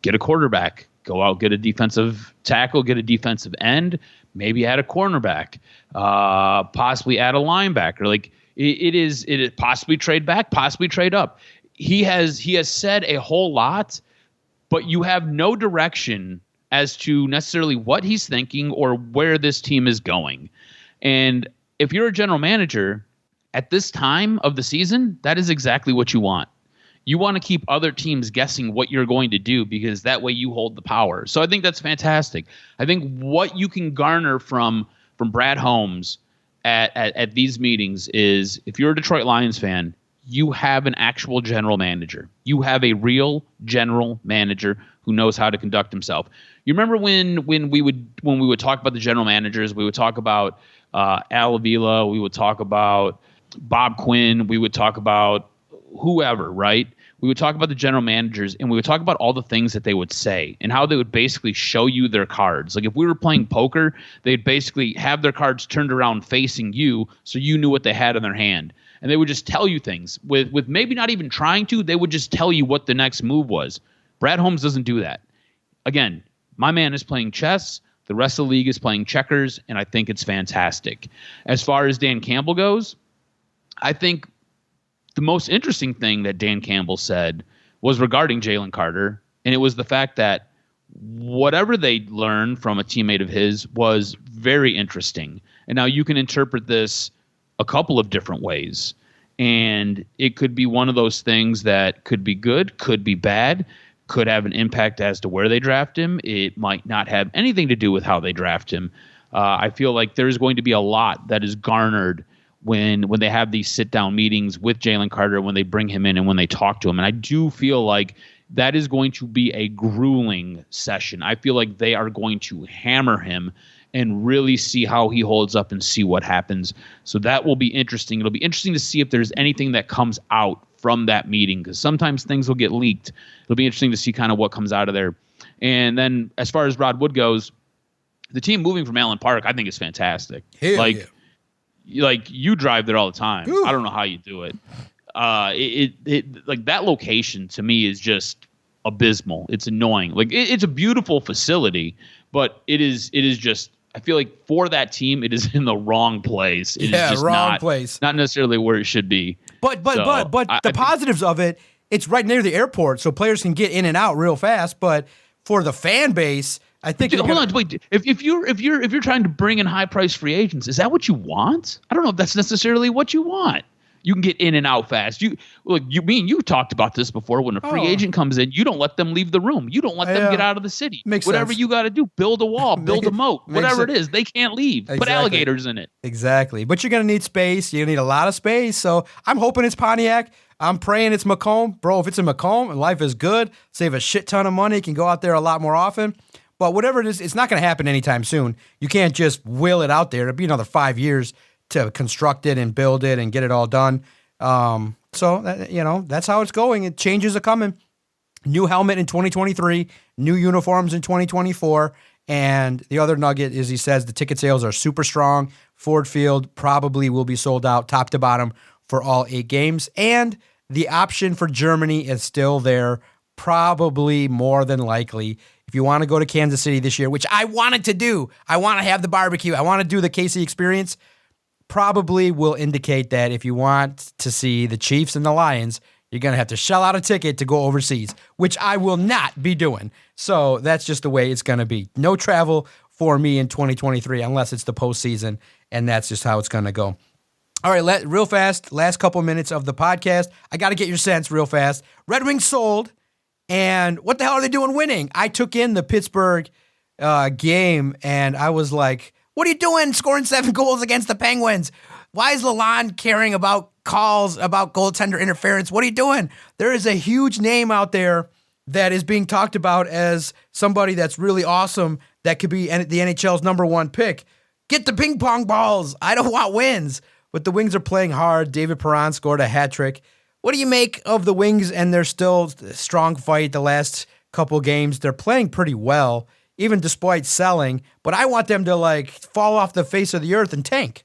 S4: get a quarterback, go out, get a defensive tackle, get a defensive end, maybe add a cornerback, possibly add a linebacker. Like it is possibly trade back, possibly trade up. He has said a whole lot, but you have no direction as to necessarily what he's thinking or where this team is going. And if you're a general manager at this time of the season, that is exactly what you want. You want to keep other teams guessing what you're going to do, because that way you hold the power. So I think that's fantastic. I think what you can garner from Brad Holmes at these meetings is, if you're a Detroit Lions fan, you have an actual general manager. You have a real general manager who knows how to conduct himself. You remember when we would talk about the general managers, we would talk about Al Avila, we would talk about Bob Quinn, we would talk about whoever, right? We would talk about the general managers, and we would talk about all the things that they would say and how they would basically show you their cards. Like if we were playing poker, they'd basically have their cards turned around facing you so you knew what they had in their hand. And they would just tell you things with maybe not even trying to. They would just tell you what the next move was. Brad Holmes doesn't do that. Again, my man is playing chess. The rest of the league is playing checkers, and I think it's fantastic. As far as Dan Campbell goes, I think the most interesting thing that Dan Campbell said was regarding Jalen Carter, and it was the fact that whatever they learned from a teammate of his was very interesting. And now you can interpret this a couple of different ways, and it could be one of those things that could be good, could be bad, could have an impact as to where they draft him. It might not have anything to do with how they draft him. I feel like there's going to be a lot that is garnered when they have these sit-down meetings with Jalen Carter, when they bring him in and when they talk to him. And I do feel like that is going to be a grueling session. I feel like they are going to hammer him and really see how he holds up and see what happens. So that will be interesting. It'll be interesting to see if there's anything that comes out from that meeting, because sometimes things will get leaked. It'll be interesting to see kind of what comes out of there. And then as far as Rod Wood goes, the team moving from Allen Park, I think is fantastic.
S3: Hell yeah.
S4: Like you drive there all the time.
S3: Ooh.
S4: I don't know how you do it. It like that location to me is just abysmal. It's annoying. Like it's a beautiful facility, but it is just, I feel like for that team, it is in the wrong place. It is just
S3: wrong place.
S4: Not necessarily where it should be.
S3: But the positives of it, it's right near the airport, so players can get in and out real fast. But for the fan base, I think.
S4: Wait. If you're trying to bring in high price free agents, is that what you want? I don't know if that's necessarily what you want. You can get in and out fast. You talked about this before. When a free agent comes in, you don't let them leave the room. You don't let them get out of the city.
S3: Makes
S4: Whatever
S3: sense.
S4: you got to do, build a wall, build a moat, whatever it is. They can't leave.
S3: Exactly.
S4: Put alligators in it.
S3: Exactly. But you're going to need space. You're going to need a lot of space. So I'm hoping it's Pontiac. I'm praying it's Macomb. Bro, if it's in Macomb and life is good, save a shit ton of money, can go out there a lot more often. But whatever it is, it's not going to happen anytime soon. You can't just will it out there. It'll be another 5 years to construct it and build it and get it all done. So that's how it's going. Changes are coming. New helmet in 2023, new uniforms in 2024. And the other nugget is, he says the ticket sales are super strong. Ford Field probably will be sold out top to bottom for all 8 games. And the option for Germany is still there, probably more than likely. If you want to go to Kansas City this year, which I wanted to do, I want to have the barbecue, I want to do the KC experience, probably will indicate that if you want to see the Chiefs and the Lions, you're going to have to shell out a ticket to go overseas, which I will not be doing. So that's just the way it's going to be. No travel for me in 2023 unless it's the postseason, and that's just how it's going to go. All right, real fast, last couple minutes of the podcast. I got to get your sense real fast. Red Wings sold, and what the hell are they doing winning? I took in the Pittsburgh game, and I was like, what are you doing scoring 7 goals against the Penguins? Why is Lalonde caring about calls, about goaltender interference? What are you doing? There is a huge name out there that is being talked about as somebody that's really awesome that could be the NHL's number 1 pick. Get the ping pong balls. I don't want wins. But the Wings are playing hard. David Perron scored a hat trick. What do you make of the Wings and their still strong fight the last couple games? They're playing pretty well, even despite selling. But I want them to fall off the face of the earth and tank.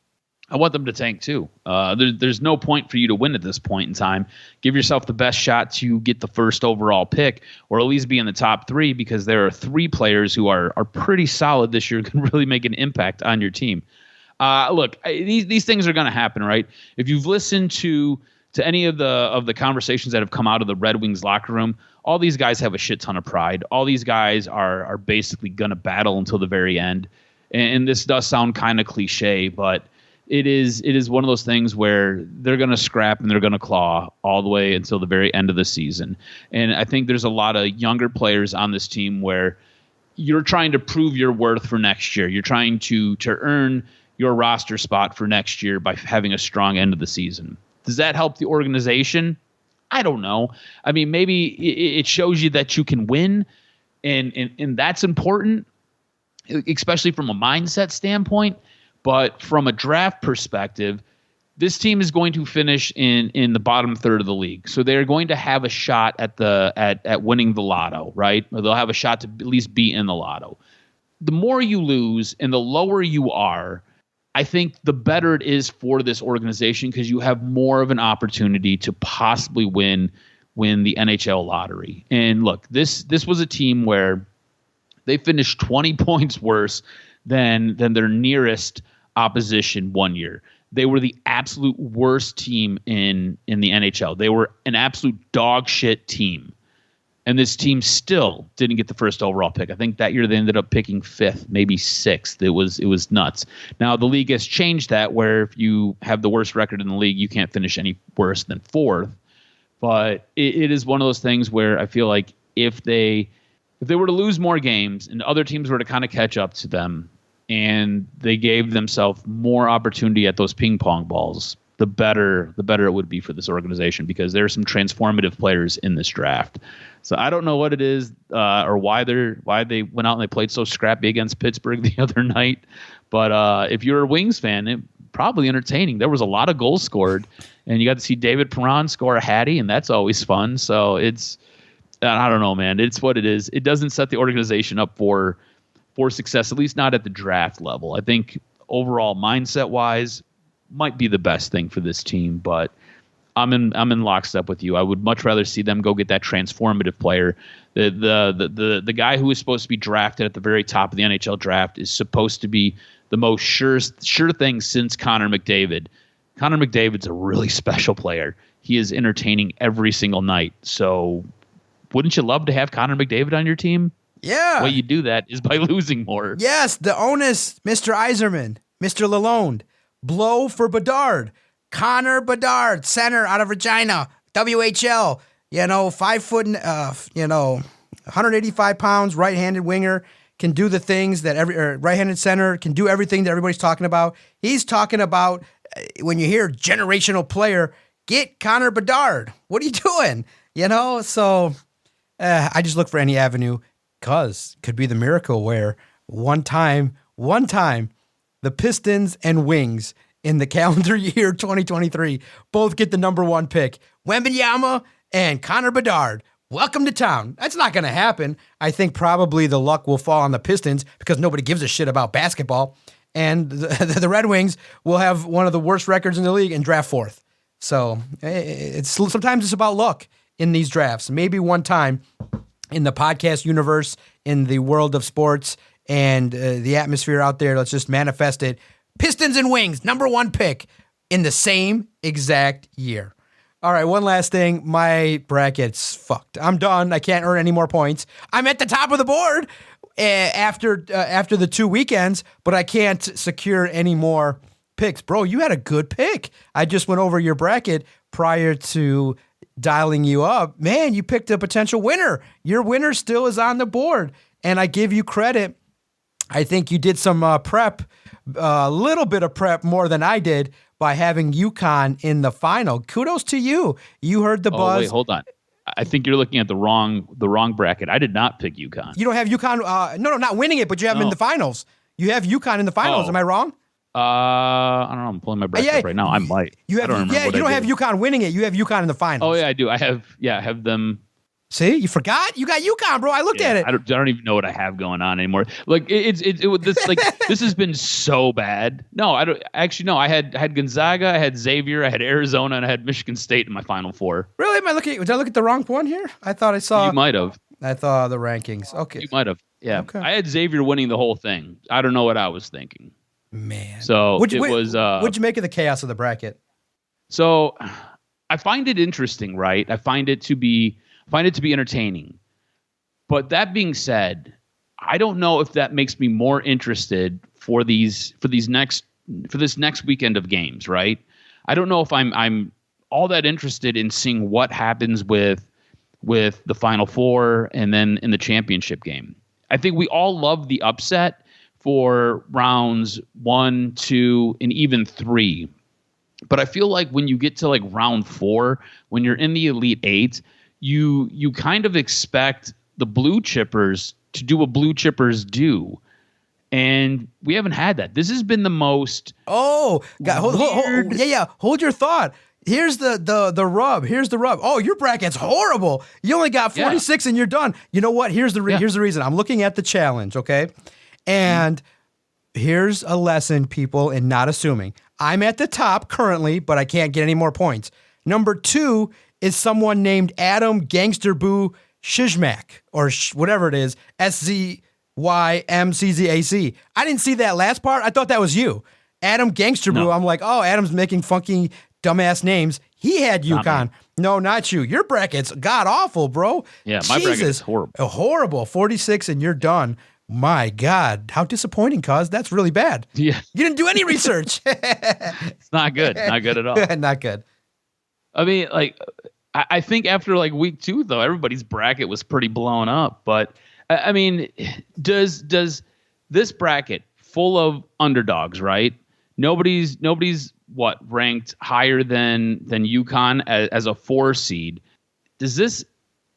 S4: I want them to tank too. There's no point for you to win at this point in time. Give yourself the best shot to get the first overall pick, or at least be in the top 3, because there are 3 players who are pretty solid this year, can really make an impact on your team. Look, these things are going to happen, right? If you've listened to any of the conversations that have come out of the Red Wings locker room, all these guys have a shit ton of pride. All these guys are basically going to battle until the very end. And this does sound kind of cliche, but it is one of those things where they're going to scrap and they're going to claw all the way until the very end of the season. And I think there's a lot of younger players on this team where you're trying to prove your worth for next year. You're trying to earn your roster spot for next year by having a strong end of the season. Does that help the organization? I don't know. I mean, maybe it shows you that you can win, and that's important, especially from a mindset standpoint. But from a draft perspective, this team is going to finish in the bottom third of the league. So they're going to have a shot at winning the lotto, right? Or they'll have a shot to at least be in the lotto. The more you lose and the lower you are, I think the better it is for this organization, because you have more of an opportunity to possibly win the NHL lottery. And look, this was a team where they finished 20 points worse than their nearest opposition one year. They were the absolute worst team in the NHL. They were an absolute dog shit team. And this team still didn't get the first overall pick. I think that year they ended up picking 5th, maybe 6th. It was nuts. Now the league has changed that, where if you have the worst record in the league, you can't finish any worse than 4th. But it is one of those things where I feel like if they were to lose more games and other teams were to kind of catch up to them, and they gave themselves more opportunity at those ping pong balls, the better it would be for this organization, because there are some transformative players in this draft. So I don't know what it is or why they went out and they played so scrappy against Pittsburgh the other night. But if you're a Wings fan, it probably entertaining. There was a lot of goals scored, and you got to see David Perron score a hattie, and that's always fun. So I don't know, man. It's what it is. It doesn't set the organization up for success, at least not at the draft level. I think overall, mindset-wise, might be the best thing for this team, but I'm in lockstep with you. I would much rather see them go get that transformative player. The guy who is supposed to be drafted at the very top of the NHL draft is supposed to be the most sure thing since Connor McDavid. Connor McDavid's a really special player. He is entertaining every single night. So wouldn't you love to have Connor McDavid on your team?
S3: Yeah.
S4: The way you do that is by losing more.
S3: Yes, the onus, Mr. Yzerman, Mr. Lalonde. Blow for Bedard. Connor Bedard, center out of Regina, WHL. 5 foot, 185 pounds, right-handed winger, can do the things that right-handed center can do everything that everybody's talking about. He's talking about, when you hear generational player, get Connor Bedard. What are you doing? So I just look for any avenue, because could be the miracle where one time, the Pistons and Wings in the calendar year 2023 both get the number 1 pick. Wembanyama and Connor Bedard. Welcome to town. That's not going to happen. I think probably the luck will fall on the Pistons, because nobody gives a shit about basketball. And the Red Wings will have one of the worst records in the league and draft 4th. So sometimes it's about luck in these drafts. Maybe one time in the podcast universe, in the world of sports, and the atmosphere out there, let's just manifest it. Pistons and Wings, number 1 pick in the same exact year. All right, one last thing. My bracket's fucked. I'm done. I can't earn any more points. I'm at the top of the board after the 2 weekends, but I can't secure any more picks. Bro, you had a good pick. I just went over your bracket prior to dialing you up. Man, you picked a potential winner. Your winner still is on the board, and I give you credit. I think you did some prep, a little bit of prep more than I did by having UConn in the final. Kudos to you. You heard the buzz.
S4: Wait, hold on. I think you're looking at the wrong bracket. I did not pick UConn.
S3: You don't have UConn. No, not winning it, but you have them in the finals. You have UConn in the finals. Am I wrong?
S4: I don't know. I'm pulling my bracket up right now. I might.
S3: You don't have UConn winning it. You have UConn in the finals.
S4: Oh yeah, I do. I have them.
S3: See, you forgot? You got UConn, bro. I looked at it.
S4: I don't even know what I have going on anymore. Like this has been so bad. No, I don't actually. No, I had Gonzaga, I had Xavier, I had Arizona, and I had Michigan State in my Final Four.
S3: Really? Did I look at the wrong one here? I thought I saw.
S4: You might have.
S3: I thought the rankings. Okay.
S4: You might have. Yeah.
S3: Okay.
S4: I had Xavier winning the whole thing. I don't know what I was thinking.
S3: Man.
S4: So
S3: what'd you make of the chaos of the bracket?
S4: So I find it interesting, right? I find it to be entertaining. But that being said, I don't know if that makes me more interested for this next weekend of games, right? I don't know if I'm all that interested in seeing what happens with the Final Four and then in the championship game. I think we all love the upset for rounds 1, 2, and even 3. But I feel like when you get to like round 4, when you're in the Elite 8, you kind of expect the blue chippers to do what blue chippers do. And we haven't had that. This has been the most.
S3: Oh, God, hold your thought. Here's the rub. Here's the rub. Oh, your bracket's horrible. You only got 46 and you're done. You know what? Here's the reason. I'm looking at the challenge, okay? And here's a lesson, people, in not assuming. I'm at the top currently, but I can't get any more points. Number 2 is someone named Adam Gangsterboo Shizmak, or whatever it is, SZYMCZAC. I didn't see that last part. I thought that was you. Adam Gangsterboo. No. I'm like, oh, Adam's making funky, dumbass names. He had UConn. No, not you. Your bracket's god-awful, bro.
S4: Yeah, my bracket is horrible.
S3: Horrible. 46 and you're done. My God, how disappointing, cuz. That's really bad.
S4: Yeah.
S3: You didn't do any research.
S4: It's not good. Not good at all.
S3: Not good.
S4: I mean, like, I think after like week 2, though, everybody's bracket was pretty blown up. But I mean, does this bracket full of underdogs, right? Nobody's ranked higher than UConn as a 4 seed. Does this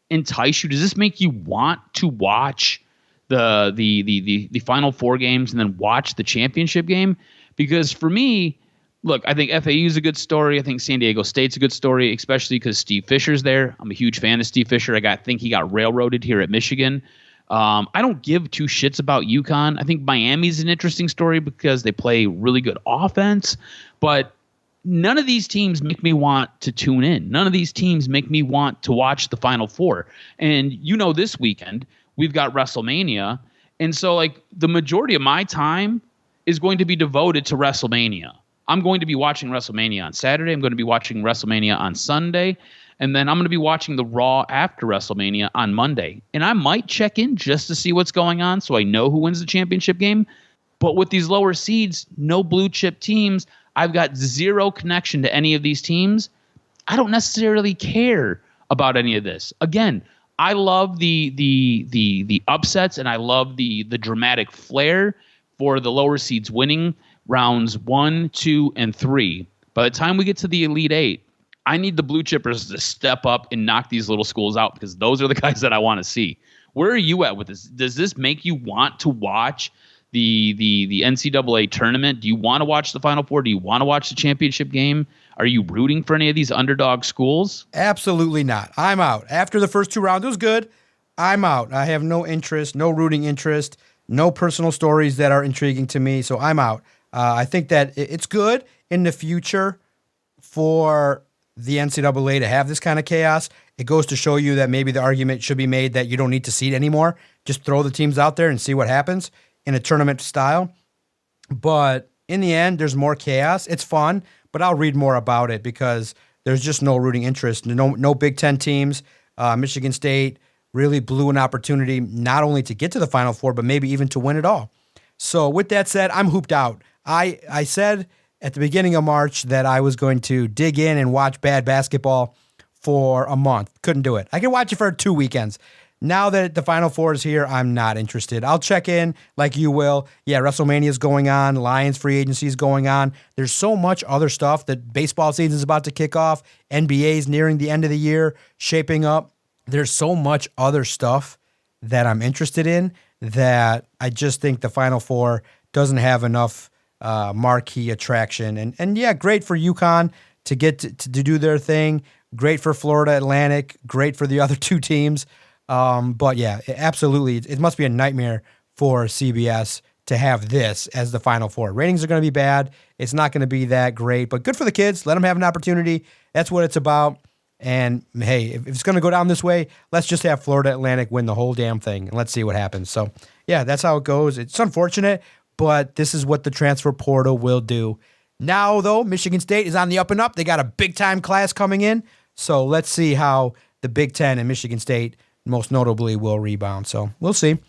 S4: entice you? Does this make you want to watch the Final Four games and then watch the championship game? Because for me, look, I think FAU is a good story. I think San Diego State's a good story, especially because Steve Fisher's there. I'm a huge fan of Steve Fisher. I think he got railroaded here at Michigan. I don't give 2 shits about UConn. I think Miami's an interesting story because they play really good offense, but none of these teams make me want to tune in. None of these teams make me want to watch the Final Four. And this weekend we've got WrestleMania, and so like the majority of my time is going to be devoted to WrestleMania. I'm going to be watching WrestleMania on Saturday. I'm going to be watching WrestleMania on Sunday. And then I'm going to be watching the Raw after WrestleMania on Monday. And I might check in just to see what's going on so I know who wins the championship game. But with these lower seeds, no blue chip teams, I've got zero connection to any of these teams. I don't necessarily care about any of this. Again, I love the upsets and I love the dramatic flair for the lower seeds winning rounds 1, 2, and 3. By the time we get to the Elite 8, I need the blue chippers to step up and knock these little schools out because those are the guys that I want to see. Where are you at with this? Does this make you want to watch the NCAA tournament? Do you want to watch the Final Four? Do you want to watch the championship game? Are you rooting for any of these underdog schools?
S3: Absolutely not. I'm out. After the first 2 rounds, it was good. I'm out. I have no interest, no rooting interest, no personal stories that are intriguing to me, so I'm out. I think that it's good in the future for the NCAA to have this kind of chaos. It goes to show you that maybe the argument should be made that you don't need to seed anymore. Just throw the teams out there and see what happens in a tournament style. But in the end, there's more chaos. It's fun, but I'll read more about it because there's just no rooting interest. No Big Ten teams. Michigan State really blew an opportunity not only to get to the Final Four, but maybe even to win it all. So with that said, I'm hooped out. I said at the beginning of March that I was going to dig in and watch bad basketball for a month. Couldn't do it. I can watch it for 2 weekends. Now that the Final Four is here, I'm not interested. I'll check in like you will. Yeah, WrestleMania is going on. Lions free agency is going on. There's so much other stuff. That baseball season is about to kick off. NBA's nearing the end of the year, shaping up. There's so much other stuff that I'm interested in that I just think the Final Four doesn't have enough marquee attraction. And yeah, great for UConn to get to do their thing. Great for Florida Atlantic. Great for the other 2 teams. But yeah, absolutely. It must be a nightmare for CBS to have this as the Final Four. Ratings are going to be bad. It's not going to be that great, but good for the kids. Let them have an opportunity. That's what it's about. And hey, if it's going to go down this way, let's just have Florida Atlantic win the whole damn thing and let's see what happens. So yeah, that's how it goes. It's unfortunate, but this is what the transfer portal will do. Now though, Michigan State is on the up and up. They got a big time class coming in. So let's see how the Big Ten and Michigan State most notably will rebound. So we'll see.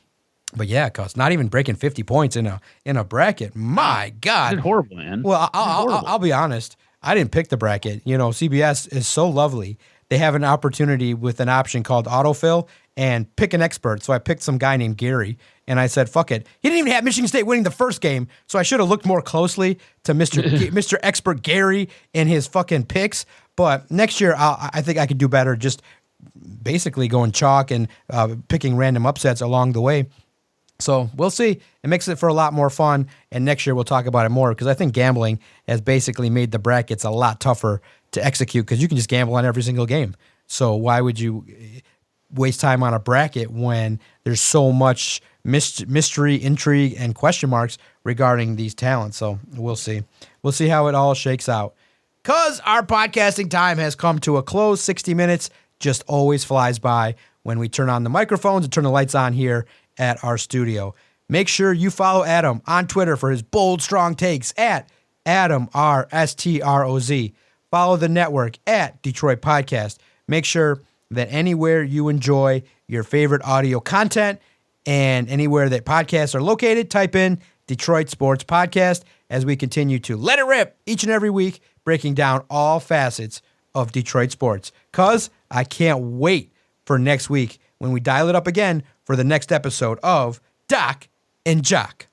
S3: But yeah, cause not even breaking 50 points in a bracket. My God.
S4: It's horrible, man.
S3: Well, I'll be honest. I didn't pick the bracket. You know, CBS is so lovely. They have an opportunity with an option called autofill and pick an expert. So I picked some guy named Gary and I said, fuck it. He didn't even have Michigan State winning the first game. So I should have looked more closely to Mr. Expert Gary and his fucking picks. But next year, I think I could do better just basically going chalk and picking random upsets along the way. So we'll see. It makes it for a lot more fun. And next year we'll talk about it more because I think gambling has basically made the brackets a lot tougher to execute because you can just gamble on every single game. So why would you waste time on a bracket when there's so much mystery, intrigue, and question marks regarding these talents? So we'll see. We'll see how it all shakes out. Because our podcasting time has come to a close. 60 minutes just always flies by when we turn on the microphones and turn the lights on here at our studio. Make sure you follow Adam on Twitter for his bold, strong takes at AdamRSTROZ. Follow the network at Detroit Podcast. Make sure that anywhere you enjoy your favorite audio content and anywhere that podcasts are located, type in Detroit Sports Podcast as we continue to let it rip each and every week, breaking down all facets of Detroit sports. Because I can't wait for next week when we dial it up again for the next episode of Doc and Jock.